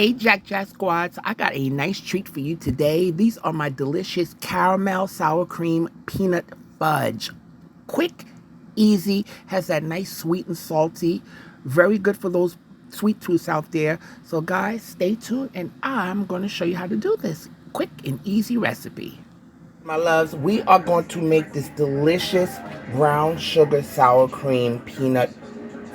Hey Jack Squads, I got a nice treat for you today. These are my delicious caramel sour cream peanut fudge. Quick, easy, has that nice sweet and salty. Very good for those sweet tooths out there. So guys, stay tuned and I'm going to show you how to do this. Quick and easy recipe. My loves, we are going to make this delicious brown sugar sour cream peanut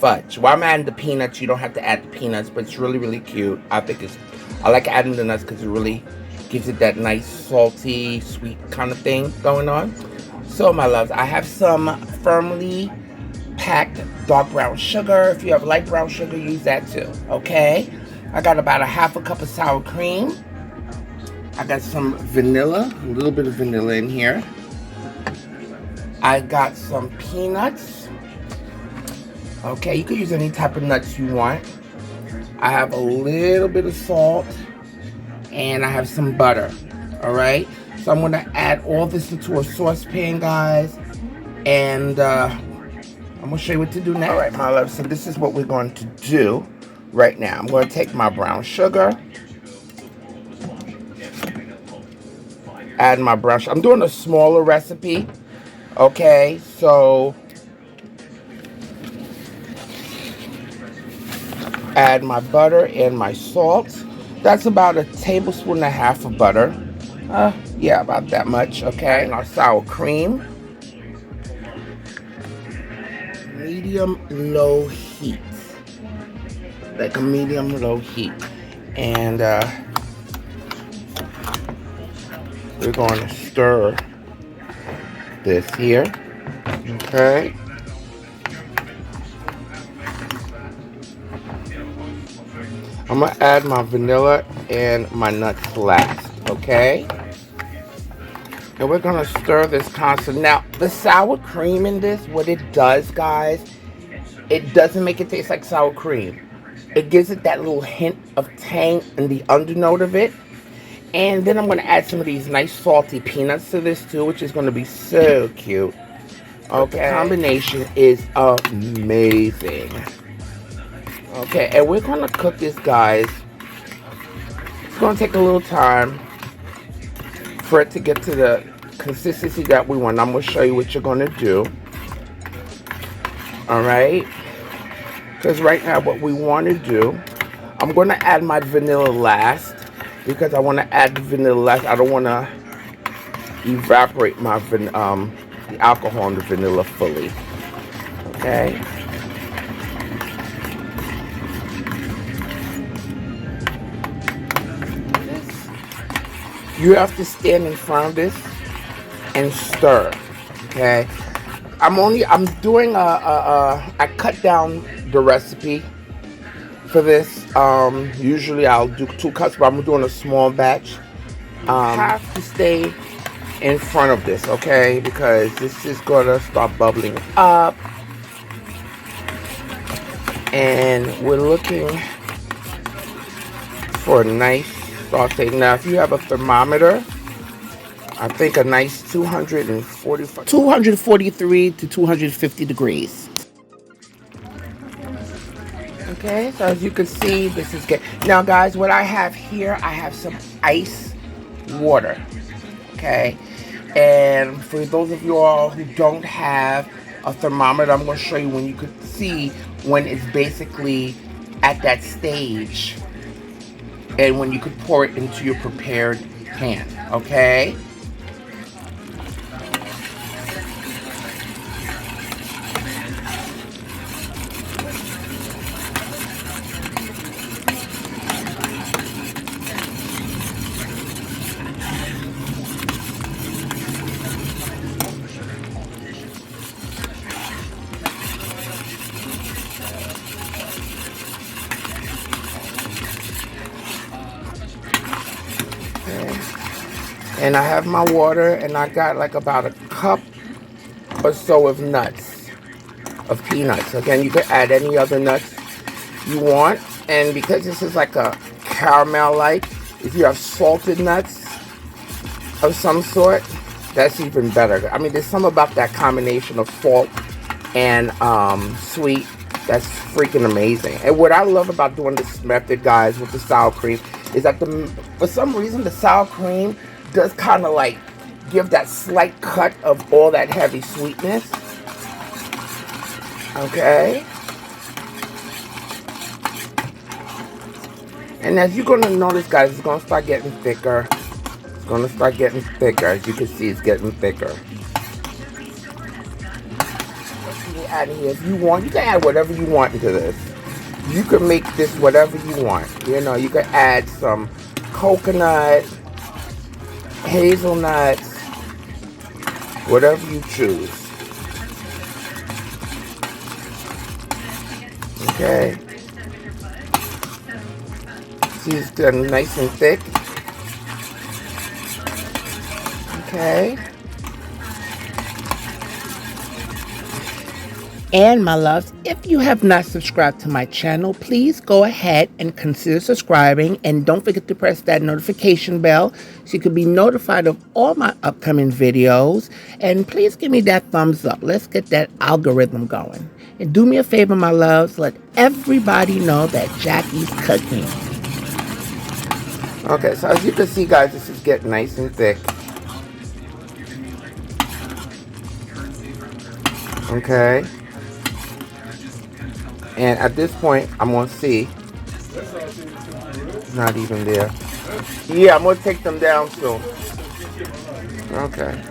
fudge. While I'm adding the peanuts, you don't have to add the peanuts, but it's really, really cute. I like adding the nuts because it really gives it that nice salty, sweet kind of thing going on. So my loves, I have some firmly packed dark brown sugar. If you have light brown sugar, use that too, okay? I got about a half a cup of sour cream. I got some vanilla, a little bit of vanilla in here. I got some peanuts. Okay, you can use any type of nuts you want. I have a little bit of salt and I have some butter. All right, so I'm gonna add all this into a saucepan, guys, and I'm gonna show you what to do next. All right, my love, so this is what we're going to do right now. I'm going to take my brown sugar, add my brown sugar. I'm doing a smaller recipe, okay, so add my butter and my salt. That's about a tablespoon and a half of butter. Yeah, about that much, okay. And our sour cream. Medium-low heat. Like a medium-low heat. And we're going to stir this here, okay. I'm gonna add my vanilla and my nuts last, okay? And we're gonna stir this constantly. Now, the sour cream in this, what it does, guys, it doesn't make it taste like sour cream. It gives it that little hint of tang in the undernote of it. And then I'm gonna add some of these nice salty peanuts to this too, which is gonna be so cute. Okay, the combination is amazing. Okay, and we're gonna cook this, guys. It's gonna take a little time for it to get to the consistency that we want. I'm gonna show you what you're gonna do. All right, because right now what we want to do, I'm gonna add my vanilla last because I want to add the vanilla last. I don't want to evaporate my the alcohol in the vanilla fully. Okay. You have to stand in front of this and stir, okay? I'm doing I cut down the recipe for this. Usually I'll do 2 cups, but I'm doing a small batch. You have to stay in front of this, okay? Because this is gonna start bubbling up. And we're looking for a nice saute. Now, if you have a thermometer, I think a nice 243 to 250 degrees. Okay, so as you can see, this is good. Now, guys, what I have here, I have some ice water. Okay, and for those of you all who don't have a thermometer, I'm going to show you when you could see when it's basically at that stage. And when you could pour it into your prepared pan, okay? And I have my water, and I got like about a cup or so of nuts, of peanuts. Again, you could add any other nuts you want. And because this is like a caramel-like, if you have salted nuts of some sort, that's even better. I mean, there's something about that combination of salt and sweet That's freaking amazing. And what I love about doing this method, guys, with the sour cream is that for some reason the sour cream does kind of like give that slight cut of all that heavy sweetness. Okay. And as you're going to notice, guys, it's going to start getting thicker. It's going to start getting thicker. As you can see, it's getting thicker. Add here, if you want, you can add whatever you want into this. You can make this whatever you want. You know, you can add some coconut, hazelnuts, whatever you choose. Okay. See, it's getting nice and thick. Okay. And my loves, if you have not subscribed to my channel, please go ahead and consider subscribing. And don't forget to press that notification bell so you can be notified of all my upcoming videos. And please give me that thumbs up. Let's get that algorithm going. And do me a favor, my loves, let everybody know that Jackie's cooking. Okay, so as you can see, guys, this is getting nice and thick. Okay. And at this point, I'm going to see. Not even there. Yeah, I'm going to take them down soon. Okay.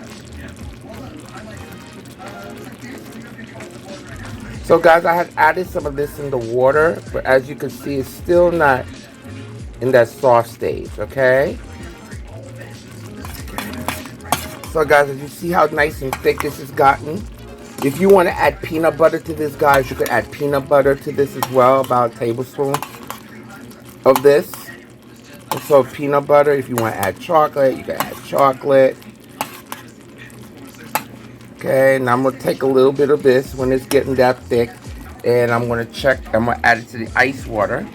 So, guys, I had added some of this in the water. But as you can see, it's still not in that soft stage. Okay. So, guys, as you see how nice and thick this has gotten. If you want to add peanut butter to this, guys, you could add peanut butter to this as well, about a tablespoon of this. And so peanut butter, if you want to add chocolate, you can add chocolate. Okay, and I'm going to take a little bit of this when it's getting that thick, and I'm going to check, I'm going to add it to the ice water.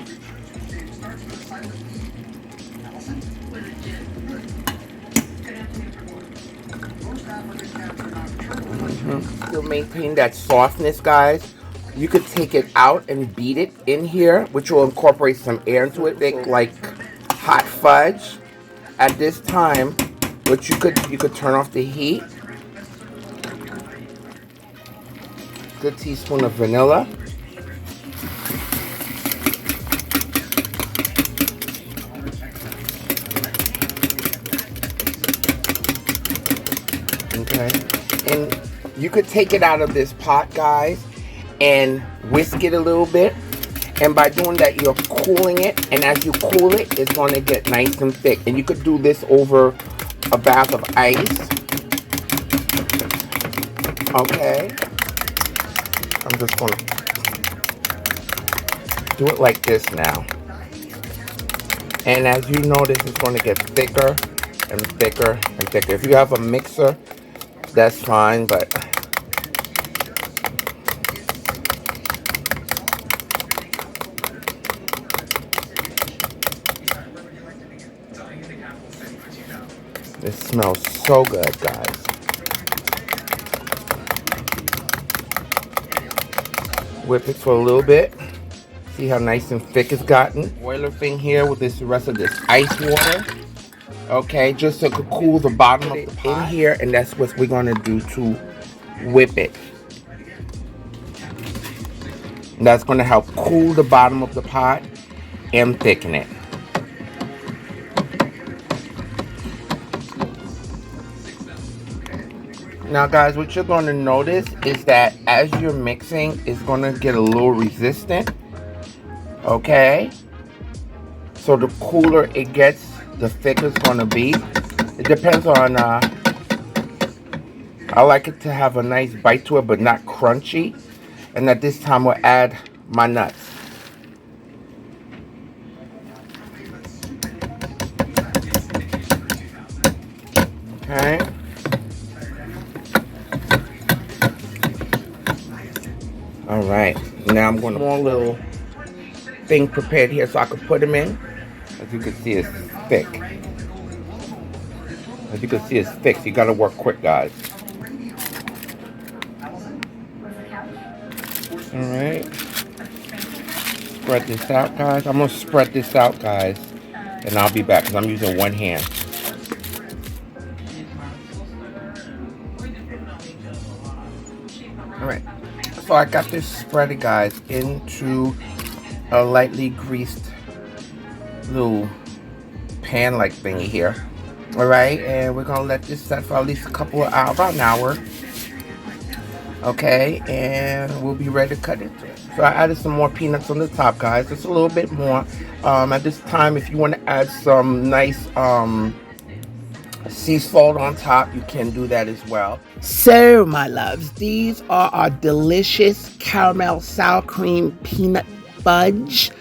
Still maintain that softness, guys. You could take it out and beat it in here, which will incorporate some air into it, like hot fudge. At this time, what you could turn off the heat. Good teaspoon of vanilla. Okay, and you could take it out of this pot, guys, and whisk it a little bit. And by doing that, you're cooling it. And as you cool it, it's going to get nice and thick. And you could do this over a bath of ice. Okay. I'm just going to do it like this now. And as you notice, it's going to get thicker and thicker and thicker. If you have a mixer, that's fine, but this smells so good, guys. Whip it for a little bit. See how nice and thick it's gotten. Boiler thing here with this rest of this ice water. Okay, just so it could cool the bottom of the pot in here, and that's what we're gonna do to whip it. And that's gonna help cool the bottom of the pot and thicken it. Now, guys, what you're gonna notice is that as you're mixing, it's gonna get a little resistant. Okay, so the cooler it gets, the thicker it's gonna be. It depends on, I like it to have a nice bite to it, but not crunchy. And at this time, we'll add my nuts. Okay. All right, now I'm gonna more little thing prepared here so I could put them in. As you can see, it's thick. As you can see, it's thick, so you gotta work quick, guys. All right. spread this out, guys. I'm gonna spread this out, guys, and I'll be back because I'm using one hand. All right. So I got this spreaded, guys, into a lightly greased little pan-like thingy here. All right, and we're gonna let this set for at least a couple of hours, about an hour. Okay, and we'll be ready to cut into it. So I added some more peanuts on the top, guys, just a little bit more. At this time, if you want to add some nice sea salt on top, you can do that as well. So, my loves, these are our delicious caramel sour cream peanut fudge.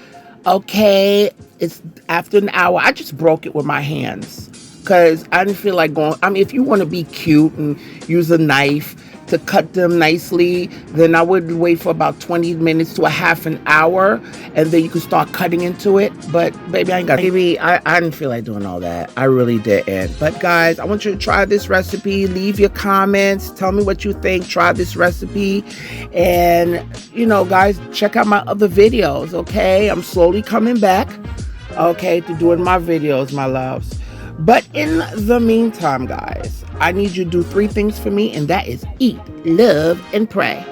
Okay, it's after an hour. I just broke it with my hands because I didn't feel like going. I mean, if you want to be cute and use a knife to cut them nicely, then I would wait for about 20 minutes to a half an hour, and then you can start cutting into it. But baby, I didn't feel like doing all that. I really didn't. But guys, I want you to try this recipe. Leave your comments. Tell me what you think. Try this recipe. And, you know, guys, check out my other videos, okay? I'm slowly coming back, okay, to doing my videos, my loves. But in the meantime, guys, I need you to do 3 things for me, and that is eat, love, and pray.